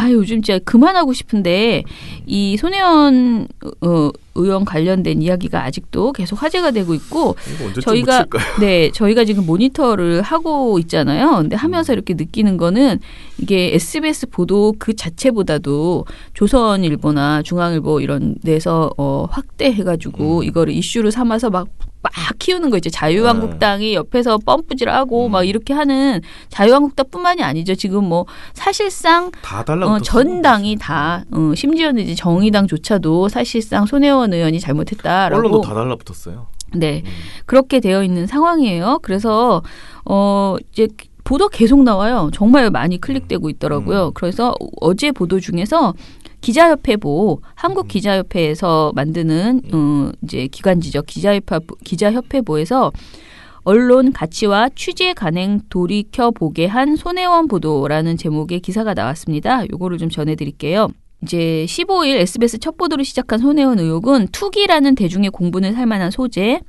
요즘 진짜 그만하고 싶은데 이 손혜원 의원 관련된 이야기가 아직도 계속 화제가 되고 있고 저희가 지금 모니터를 하고 있잖아요. 근데 하면서 이렇게 느끼는 거는 이게 SBS 보도 그 자체보다도 조선일보나 중앙일보 이런 데서 확대해가지고 이거를 이슈로 삼아서 막 키우는 거 있죠. 자유한국당이 옆에서 펌프질하고 막 이렇게 하는 자유한국당뿐만이 아니죠. 지금 뭐 사실상 다 달라붙었어요. 전 당이 다 심지어는 이제 정의당조차도 사실상 손혜원 의원이 잘못했다라고 언론도 다 달라붙었어요. 네, 그렇게 되어 있는 상황이에요. 그래서 이제 보도 계속 나와요. 정말 많이 클릭되고 있더라고요. 그래서 어제 보도 중에서 기자협회보, 한국기자협회에서 만드는 이제 기관지죠. 기자협회보에서 언론 가치와 취재 간행 돌이켜보게 한 손혜원 보도라는 제목의 기사가 나왔습니다. 요거를 좀 전해드릴게요. 이제 15일 SBS 첫 보도를 시작한 손혜원 의혹은 투기라는 대중의 공분을 살 만한 소재,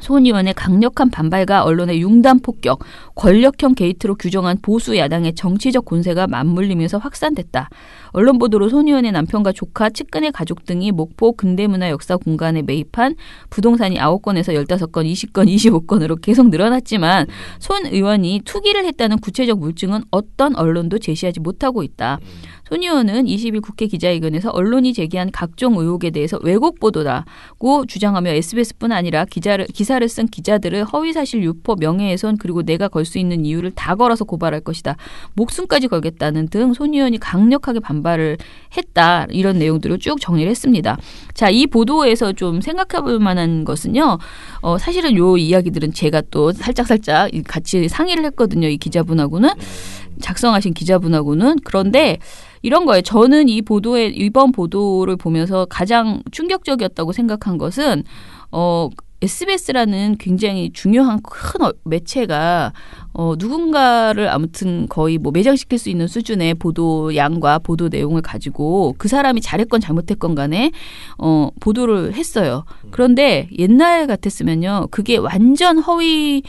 손 의원의 강력한 반발과 언론의 융단 폭격, 권력형 게이트로 규정한 보수 야당의 정치적 권세가 맞물리면서 확산됐다. 언론 보도로 손 의원의 남편과 조카, 측근의 가족 등이 목포 근대문화 역사 공간에 매입한 부동산이 9건에서 15건, 20건, 25건으로 계속 늘어났지만 손 의원이 투기를 했다는 구체적 물증은 어떤 언론도 제시하지 못하고 있다. 손 의원은 20일 국회 기자회견에서 언론이 제기한 각종 의혹에 대해서 왜곡 보도라고 주장하며 SBS뿐 아니라 기사를 쓴 기자들을 허위사실 유포, 명예훼손 그리고 내가 걸 수 있는 이유를 다 걸어서 고발할 것이다. 목숨까지 걸겠다는 등 손 의원이 강력하게 반발을 했다. 이런 내용들을 쭉 정리를 했습니다. 자, 이 보도에서 좀 생각해 볼 만한 것은요. 사실은 요 이야기들은 제가 또 살짝 같이 상의를 했거든요. 이 기자분하고는. 작성하신 기자분하고는. 그런데 이런 거예요. 저는 이번 보도를 보면서 가장 충격적이었다고 생각한 것은 SBS라는 굉장히 중요한 큰 매체가 누군가를 아무튼 거의 뭐 매장시킬 수 있는 수준의 보도 양과 보도 내용을 가지고 그 사람이 잘했건 잘못했건 간에 보도를 했어요. 그런데 옛날 같았으면요. 그게 완전 허위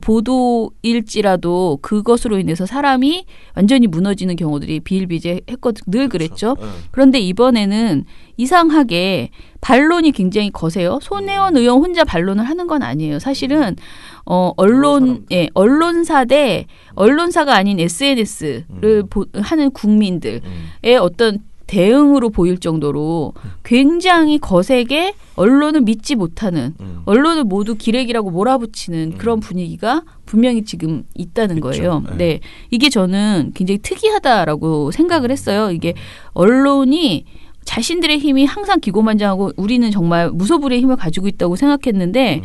보도일지라도 그것으로 인해서 사람이 완전히 무너지는 경우들이 비일비재했거든. 늘 그랬죠. 그런데 이번에는 이상하게 반론이 굉장히 거세요. 손혜원 의원 혼자 반론을 하는 건 아니에요. 사실은 언론사가 아닌 SNS를 하는 국민들의 어떤 대응으로 보일 정도로 굉장히 거세게 언론을 믿지 못하는, 언론을 모두 기레기라고 몰아붙이는 그런 분위기가 분명히 지금 있다는 거예요. 네, 이게 저는 굉장히 특이하다라고 생각을 했어요. 이게 언론이 자신들의 힘이 항상 기고만장하고 우리는 정말 무소불위의 힘을 가지고 있다고 생각했는데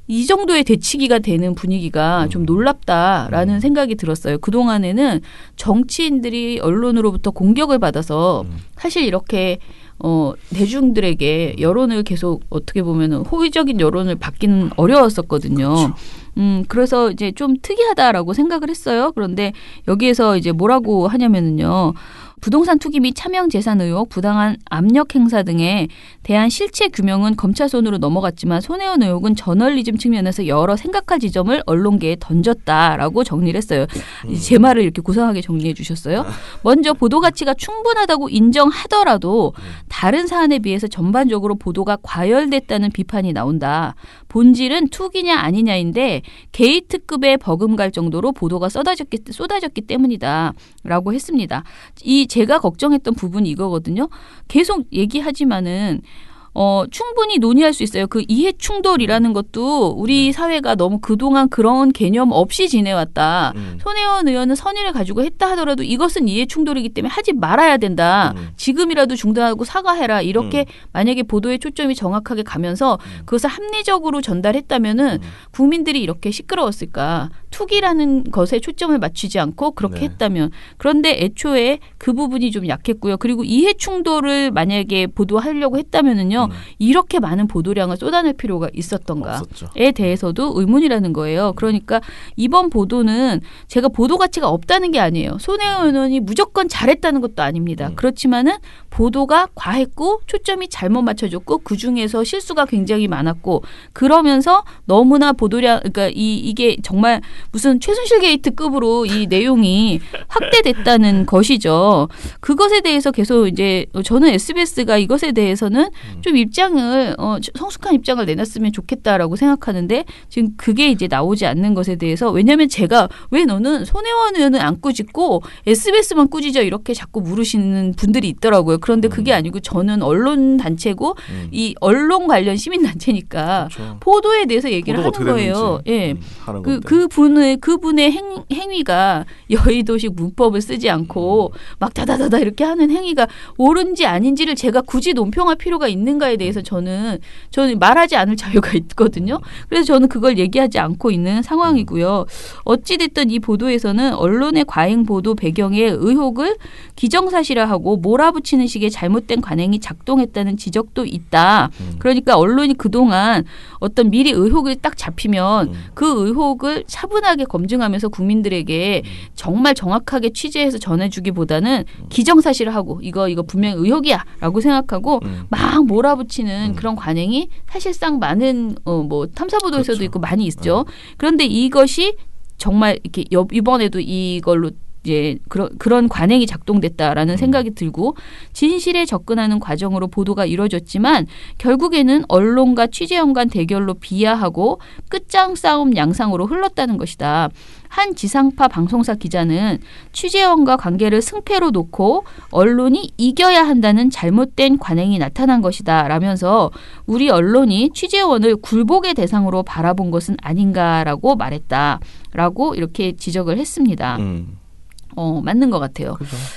이 정도의 대치기가 되는 분위기가 좀 놀랍다라는 생각이 들었어요. 그동안에는 정치인들이 언론으로부터 공격을 받아서 사실 이렇게 대중들에게 여론을 계속 어떻게 보면 호의적인 여론을 받기는 어려웠었거든요. 그렇죠. 그래서 이제 좀 특이하다라고 생각을 했어요. 그런데 여기에서 이제 뭐라고 하냐면은요. 부동산 투기 및 차명재산 의혹, 부당한 압력 행사 등에 대한 실체 규명은 검찰 손으로 넘어갔지만 손혜원 의혹은 저널리즘 측면에서 여러 생각할 지점을 언론계에 던졌다라고 정리를 했어요. 제 말을 이렇게 고상하게 정리해 주셨어요. 먼저 보도 가치가 충분하다고 인정하더라도 다른 사안에 비해서 전반적으로 보도가 과열됐다는 비판이 나온다. 본질은 투기냐 아니냐인데 게이트급의 버금갈 정도로 보도가 쏟아졌기 때문이다. 라고 했습니다. 제가 걱정했던 부분이 이거거든요. 계속 얘기하지만은 충분히 논의할 수 있어요. 그 이해 충돌이라는 것도 우리 사회가 너무 그동안 그런 개념 없이 지내왔다. 손혜원 의원은 선의를 가지고 했다 하더라도 이것은 이해 충돌이기 때문에 하지 말아야 된다. 지금이라도 중단하고 사과해라. 이렇게 만약에 보도의 초점이 정확하게 가면서 그것을 합리적으로 전달했다면은 국민들이 이렇게 시끄러웠을까. 투기라는 것에 초점을 맞추지 않고 그렇게 했다면. 그런데 애초에 그 부분이 좀 약했고요. 그리고 이해 충돌을 만약에 보도하려고 했다면은요. 있잖아요. 이렇게 많은 보도량을 쏟아낼 필요가 있었던가에 없었죠. 대해서도 의문이라는 거예요. 그러니까 이번 보도는 제가 보도 가치가 없다는 게 아니에요. 손혜원 의원이 무조건 잘했다는 것도 아닙니다. 그렇지만은 보도가 과했고 초점이 잘못 맞춰졌고 그중에서 실수가 굉장히 많았고 그러면서 너무나 보도량 그러니까 이게 정말 무슨 최순실 게이트급으로 이 내용이 확대됐다는 것이죠. 그것에 대해서 계속 이제 저는 SBS가 이것에 대해서는 좀 입장을 성숙한 입장을 내놨으면 좋겠다라고 생각하는데 지금 그게 이제 나오지 않는 것에 대해서 왜냐하면 제가 왜 너는 손혜원 의원은 안 꾸짖고 SBS만 꾸짖어 이렇게 자꾸 물으시는 분들이 있더라고요. 그런데 그게 아니고 저는 언론 단체고 이 언론 관련 시민 단체니까 그렇죠. 보도에 대해서 얘기를 하는 거예요. 예. 그분의 행위가 여의도식 문법을 쓰지 않고 막 다다다다 이렇게 하는 행위가 옳은지 아닌지를 제가 굳이 논평할 필요가 있는가에 대해서 저는 말하지 않을 자유가 있거든요. 그래서 저는 그걸 얘기하지 않고 있는 상황이고요. 어찌됐든 이 보도에서는 언론의 과잉 보도 배경에 의혹을 기정사실화하고 몰아붙이는 식의 잘못된 관행이 작동했다는 지적도 있다. 그러니까 언론이 그동안 어떤 미리 의혹을 딱 잡히면 그 의혹을 차분하게 검증하면서 국민들에게 정말 정확하게 취재해서 전해주기보다는 기정사실화하고 이거 분명 의혹이야 라고 생각하고 막 몰아붙이는 그런 관행이 사실상 많은 뭐 탐사보도에서도 그렇죠. 있고 많이 있죠. 그런데 이것이 정말 이렇게 이번에도 이걸로 이제 그런 관행이 작동됐다라는 생각이 들고 진실에 접근하는 과정으로 보도가 이루어졌지만 결국에는 언론과 취재원 간 대결로 비하하고 끝장 싸움 양상으로 흘렀다는 것이다. 한 지상파 방송사 기자는 취재원과 관계를 승패로 놓고 언론이 이겨야 한다는 잘못된 관행이 나타난 것이다 라면서 우리 언론이 취재원을 굴복의 대상으로 바라본 것은 아닌가라고 말했다라고 이렇게 지적을 했습니다. 맞는 것 같아요.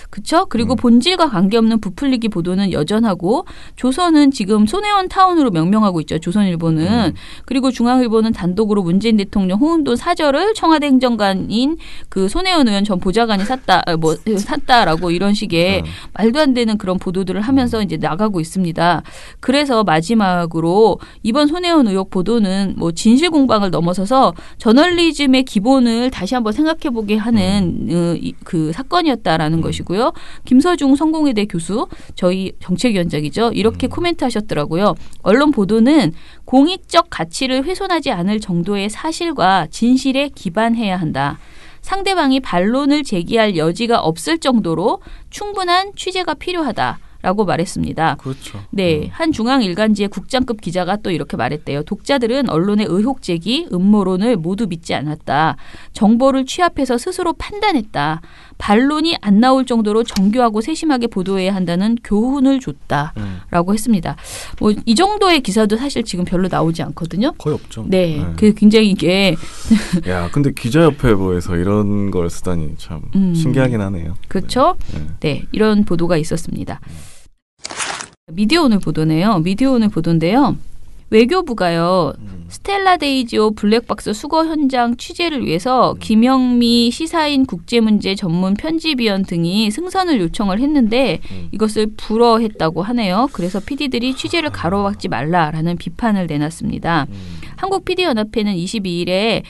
그렇죠? 그리고 본질과 관계없는 부풀리기 보도는 여전하고 조선은 지금 손혜원 타운으로 명명하고 있죠. 조선일보는. 그리고 중앙일보는 단독으로 문재인 대통령 홍은도 사절을 청와대 행정관인 그 손혜원 의원 전 보좌관이 샀다라고 이런 식의 말도 안 되는 그런 보도들을 하면서 이제 나가고 있습니다. 그래서 마지막으로 이번 손혜원 의혹 보도는 뭐 진실 공방을 넘어서서 저널리즘의 기본을 다시 한번 생각해보게 하는 그 사건이었다라는 것이고요. 김서중 성공회대 교수, 저희 정책위원장이죠. 이렇게 코멘트하셨더라고요. 언론 보도는 공익적 가치를 훼손하지 않을 정도의 사실과 진실에 기반해야 한다. 상대방이 반론을 제기할 여지가 없을 정도로 충분한 취재가 필요하다. 라고 말했습니다. 그렇죠. 네, 한 중앙일간지의 국장급 기자가 또 이렇게 말했대요. 독자들은 언론의 의혹 제기, 음모론을 모두 믿지 않았다. 정보를 취합해서 스스로 판단했다. 반론이 안 나올 정도로 정교하고 세심하게 보도해야 한다는 교훈을 줬다라고 했습니다. 뭐 이 정도의 기사도 사실 지금 별로 나오지 않거든요. 거의 없죠. 네, 그 굉장히 이게 야, 근데 기자협회부에서 이런 걸 쓰다니 참 신기하긴 하네요. 그렇죠. 네, 이런 보도가 있었습니다. 미디어오늘 보도네요. 미디어오늘 보도인데요. 외교부가요. 스텔라 데이지오 블랙박스 수거 현장 취재를 위해서 김영미 시사인 국제문제 전문 편집위원 등이 승선을 요청을 했는데 이것을 불허했다고 하네요. 그래서 PD들이 취재를 가로막지 말라라는 비판을 내놨습니다. 한국 PD연합회는 22일에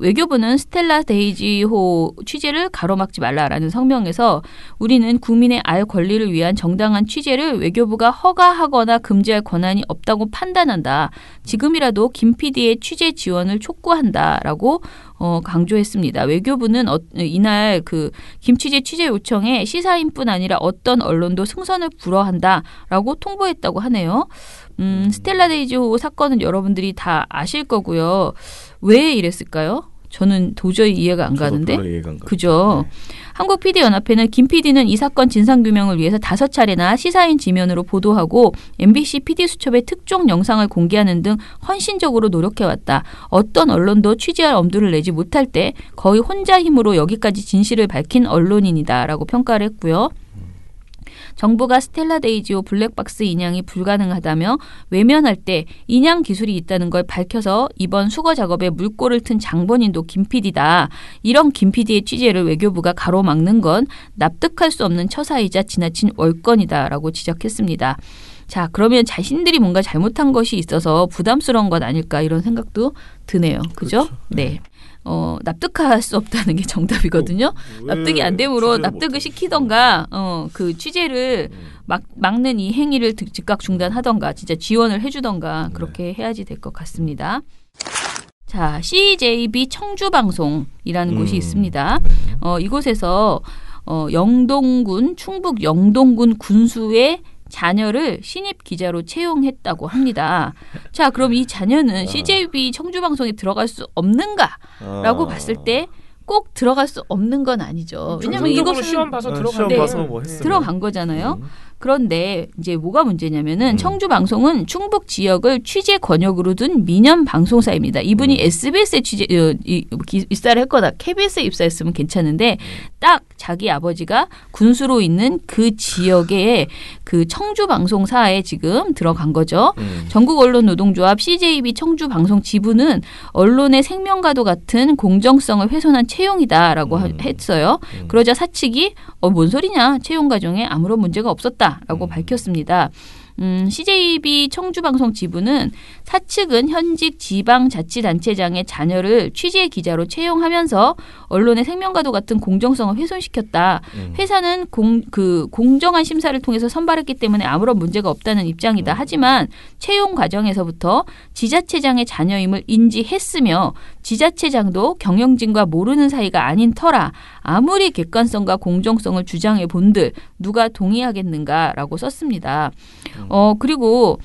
외교부는 스텔라 데이지호 취재를 가로막지 말라라는 성명에서 우리는 국민의 알 권리를 위한 정당한 취재를 외교부가 허가하거나 금지할 권한이 없다고 판단한다. 지금이라도 김 PD의 취재 지원을 촉구한다라고 강조했습니다. 외교부는 이날 그 김 취재 요청에 시사인뿐 아니라 어떤 언론도 승선을 불허한다라고 통보했다고 하네요. 스텔라 데이지호 사건은 여러분들이 다 아실 거고요. 왜 이랬을까요? 저는 도저히 이해가 안 가는데. 그죠? 네. 한국 PD연합회는 김 PD는 이 사건 진상규명을 위해서 5차례나 시사인 지면으로 보도하고 MBC PD수첩의 특종 영상을 공개하는 등 헌신적으로 노력해왔다. 어떤 언론도 취재할 엄두를 내지 못할 때 거의 혼자 힘으로 여기까지 진실을 밝힌 언론인이다라고 평가를 했고요. 정부가 스텔라 데이지오 블랙박스 인양이 불가능하다며 외면할 때 인양 기술이 있다는 걸 밝혀서 이번 수거 작업에 물꼬를 튼 장본인도 김 PD다. 이런 김 PD의 취재를 외교부가 가로막는 건 납득할 수 없는 처사이자 지나친 월권이다라고 지적했습니다. 자, 그러면 자신들이 뭔가 잘못한 것이 있어서 부담스러운 것 아닐까 이런 생각도 드네요. 그죠? 그렇죠. 네. 납득할 수 없다는 게 정답이거든요. 납득이 안 되므로 납득을 시키던가 그 취재를 막는 이 행위를 즉각 중단하던가 진짜 지원을 해주던가 그렇게 해야지 될 것 같습니다. 자, CJB 청주방송이라는 곳이 있습니다. 이곳에서 영동군 충북 영동군 군수의 자녀를 신입 기자로 채용했다고 합니다. 자, 그럼 이 자녀는 CJB 청주방송에 들어갈 수 없는가라고 봤을 때 꼭 들어갈 수 없는 건 아니죠. 왜냐하면 이것은 시험 봐서 들어간 거잖아요. 그런데 이제 뭐가 문제냐면은 청주 방송은 충북 지역을 취재 권역으로 둔 민연 방송사입니다. 이분이 SBS에 입사를 했거나 KBS에 입사했으면 괜찮은데 딱 자기 아버지가 군수로 있는 그 지역의 그 청주 방송사에 지금 들어간 거죠. 전국언론노동조합 CJB 청주 방송 지부는 언론의 생명과도 같은 공정성을 훼손한 채용이다라고 했어요. 그러자 사측이 뭔 소리냐? 채용 과정에 아무런 문제가 없었다라고 밝혔습니다. CJB 청주방송 지부는 사측은 현직 지방자치단체장의 자녀를 취재 기자로 채용하면서 언론의 생명과도 같은 공정성을 훼손시켰다. 회사는 공정한 심사를 통해서 선발했기 때문에 아무런 문제가 없다는 입장이다. 하지만 채용 과정에서부터 지자체장의 자녀임을 인지했으며 지자체장도 경영진과 모르는 사이가 아닌 터라 아무리 객관성과 공정성을 주장해 본들 누가 동의하겠는가라고 썼습니다. 그리고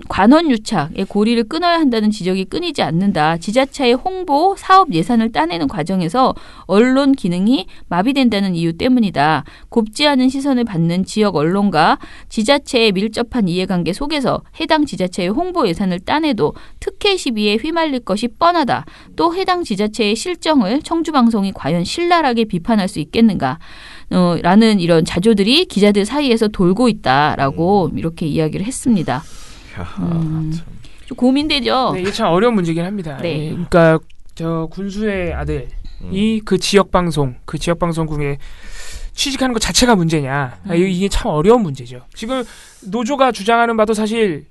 관원유착의 고리를 끊어야 한다는 지적이 끊이지 않는다. 지자체의 홍보, 사업 예산을 따내는 과정에서 언론 기능이 마비된다는 이유 때문이다. 곱지 않은 시선을 받는 지역 언론과 지자체의 밀접한 이해관계 속에서 해당 지자체의 홍보 예산을 따내도 특혜 시비에 휘말릴 것이 뻔하다. 또 해당 지자체의 실정을 청주방송이 과연 신랄하게 비판할 수 있겠는가. 라는 이런 자조들이 기자들 사이에서 돌고 있다라고 이렇게 이야기를 했습니다. 좀 고민되죠. 네, 이게 참 어려운 문제긴 합니다. 네. 그러니까 저 군수의 아들이 그 지역 방송국에 취직하는 것 자체가 문제냐? 이게 참 어려운 문제죠. 지금 노조가 주장하는 바도 사실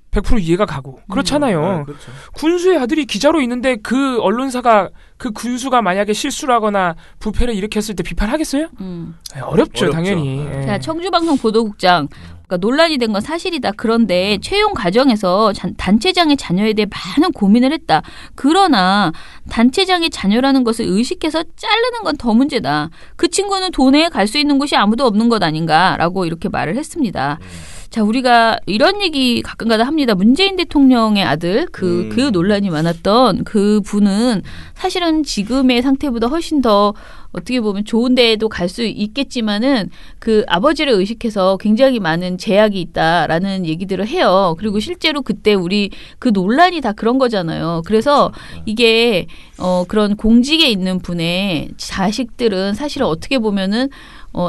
100% 이해가 가고 그렇잖아요. 그렇죠. 군수의 아들이 기자로 있는데 그 언론사가 그 군수가 만약에 실수를 하거나 부패를 일으켰을 때 비판하겠어요? 어렵죠, 당연히. 자, 청주방송 보도국장 그러니까 논란이 된 건 사실이다. 그런데 채용 과정에서 단체장의 자녀에 대해 많은 고민을 했다. 그러나 단체장의 자녀라는 것을 의식해서 자르는 건 더 문제다. 그 친구는 돈에 갈 수 있는 곳이 아무도 없는 것 아닌가라고 이렇게 말을 했습니다. 자, 우리가 이런 얘기 가끔가다 합니다. 문재인 대통령의 아들, 그 논란이 많았던 그 분은 사실은 지금의 상태보다 훨씬 더 어떻게 보면 좋은 데에도 갈 수 있겠지만은 그 아버지를 의식해서 굉장히 많은 제약이 있다라는 얘기들을 해요. 그리고 실제로 그때 우리 그 논란이 다 그런 거잖아요. 그래서 이게 그런 공직에 있는 분의 자식들은 사실은 어떻게 보면은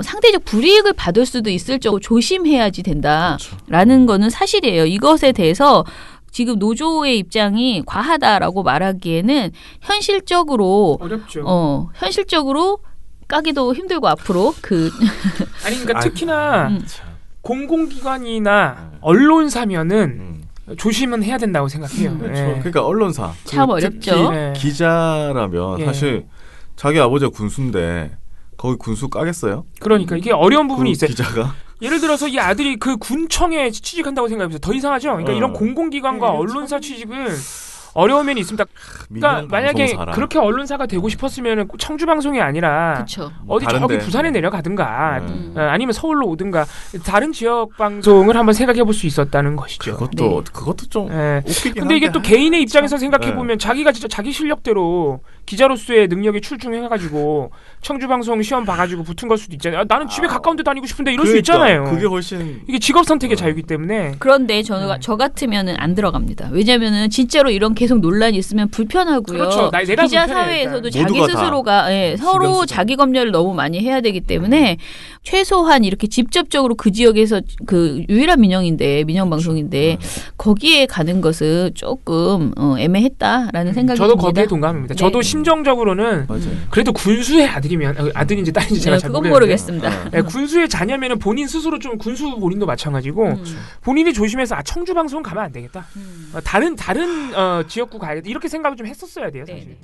상대적 불이익을 받을 수도 있을 정도로 조심해야지 된다라는 거는 사실이에요. 이것에 대해서 지금 노조의 입장이 과하다라고 말하기에는 현실적으로 어렵죠. 현실적으로 까기도 힘들고 앞으로 아니 그러니까 특히나 공공기관이나 언론사면은 조심은 해야 된다고 생각해요. 그렇죠. 그러니까 언론사 참 어렵죠. 기자라면 사실 자기 아버지가 군수인데 거기 군수 까겠어요? 그러니까 이게 어려운 부분이 있어요. 기자가 예를 들어서 이 아들이 그 군청에 취직한다고 생각해보세요. 더 이상하죠. 그러니까 이런 공공기관과 언론사 취직은 어려운 면이 있습니다. 그러니까 만약에 그렇게 언론사가 되고 싶었으면 청주방송이 아니라 그쵸. 어디 저기 부산에 내려가든가 아니면 서울로 오든가 다른 지역 방송을 한번 생각해볼 수 있었다는 것이죠. 그것도 좀 웃기긴 근데 이게 또 개인의 입장에서 생각해보면 자기가 진짜 자기 실력대로 기자로서의 능력이 출중해가지고 청주방송 시험 봐가지고 붙은 걸 수도 있잖아요. 나는 집에 가까운 데 다니고 싶은데 이럴 수 있잖아요. 그게 훨씬 이게 직업 선택의 자유이기 때문에. 그런데 저 같으면은 안 들어갑니다. 왜냐면은 진짜로 이런 계속 논란이 있으면 불편하고요. 그렇죠. 내가 기자 불편해, 사회에서도 일단. 자기 스스로가 서로 자기 검열을 너무 많이 해야 되기 때문에 최소한 이렇게 직접적으로 그 지역에서 그 유일한 민영 방송인데 거기에 가는 것은 조금 애매했다라는 생각이 저도 듭니다. 거기에 동감합니다. 저도 네. 심정적으로는 맞아요. 그래도 군수의 아들인지 딸인지 제가 잘 그건 모르겠는데 모르겠습니다. 네, 군수의 자녀면은 본인 스스로 좀 군수 본인도 마찬가지고 본인이 조심해서 청주 방송은 가면 안 되겠다. 다른 지역구 가야겠다 이렇게 생각을 좀 했었어야 돼요 사실. 네.